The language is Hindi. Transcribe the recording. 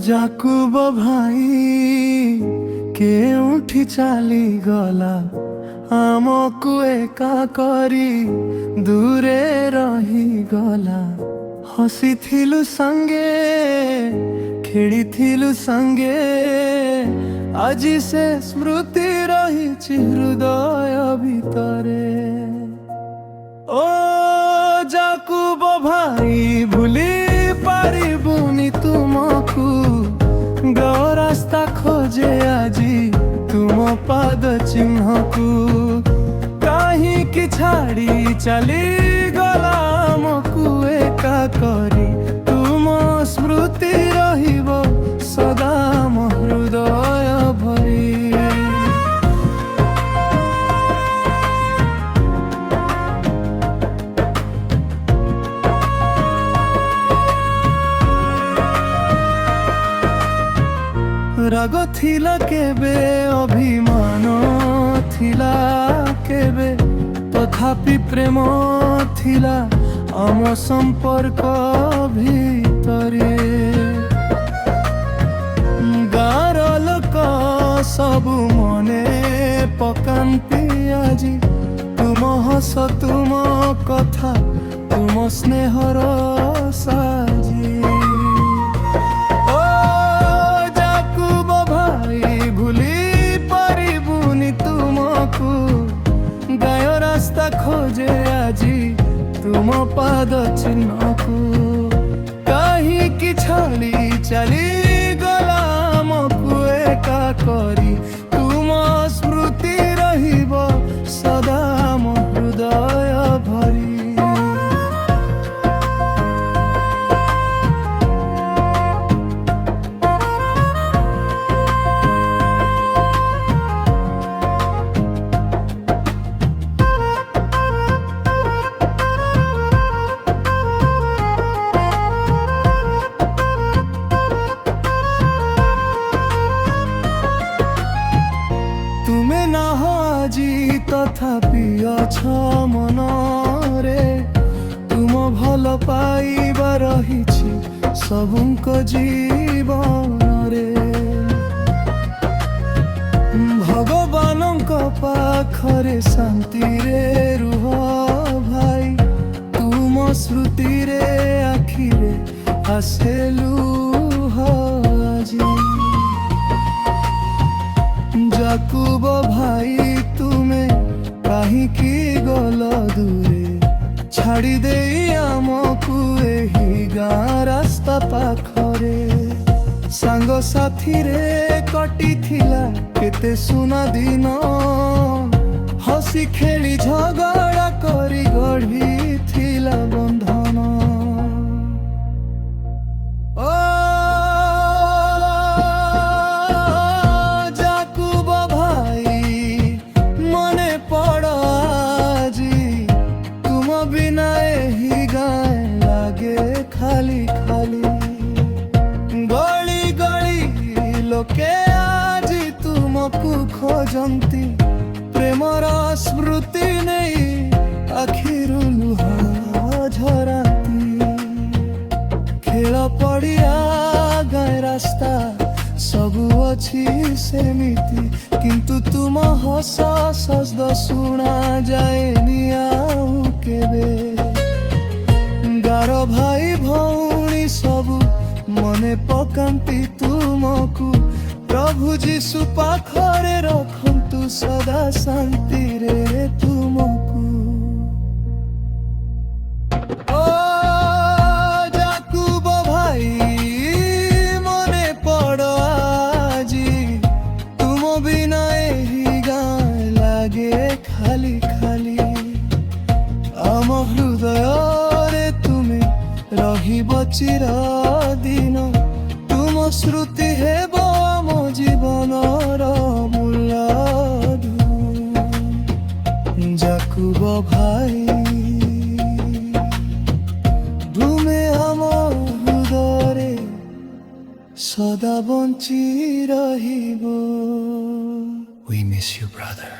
जाकुब भाई केउठी चाली गला आमकु एका करी दूरे रही गला। हसी थिलु संगे खेड़ी थिलु संगे आजी से स्मृति रही हृदय भितरे। ओ जाकुब भाई भूली पारिबुनी तुमकु गाँव रास्ता खोजे आजी तुम पाद चिन्ह को कहीं की छाड़ी चली गला आमकु एका करी तुम स्मृति रहिबो सदा म हृदय भरी। राग थिला केबे अभिमान थिला केबे तथापि प्रेम थिला आम संपर्क भितरे। गाँर लोक सबु मने पकांती आजी तुम हस तुम कथा तुम स्नेहर साजी। रास्ता खोजे आजी तुम पाद चिन्ह को कहीं की छाली चली गला आमकु एका करी तुम स्मृति रहिबो सदा म हृदय भरी। तुमे ना आजी तथापि अछ मनरे तुम भल पाइबा रहिछि सबुंक जीवन रे। भगवानक पाखरे शांति रे रुह भाई तुम स्मृति रे आखिरे आसेलु आजी। जाकुब भाई तुमे कहीं की गल दूरे छाड़ी दे आमकु एही गाँ रास्ता पाखरे। सांग साथी रे कटी थिला केते सुना दिन हसी खेली झगड़ा करी गढ़ी थिला बंधन। खाली खाली गली गली लोके आजी तुमकु खोजंती प्रेमर स्मृति नहीं आखिरु लुह झराती। खेल पड़िया गाँ रास्ता सबु अछि सेमिति किंतु तुम हस शब्द सुना जाएनी आउ केबे। गार भाई भौणी सबु मने पकांती तुमकु प्रभु जीशु पाखरे रखंतु सदा शांति रे तुमकु। ओ जाकुब भाई मने पड़ आजी तुम बिना एही गाँ लागे खाली खाली। आम हृदय रहिबो चिरदिन तुम श्रुति हेबो आम जीवनर मूलधन। जाकुब भाई तुमे आम हृदय सदा बंची रहिबो। We miss you, brother.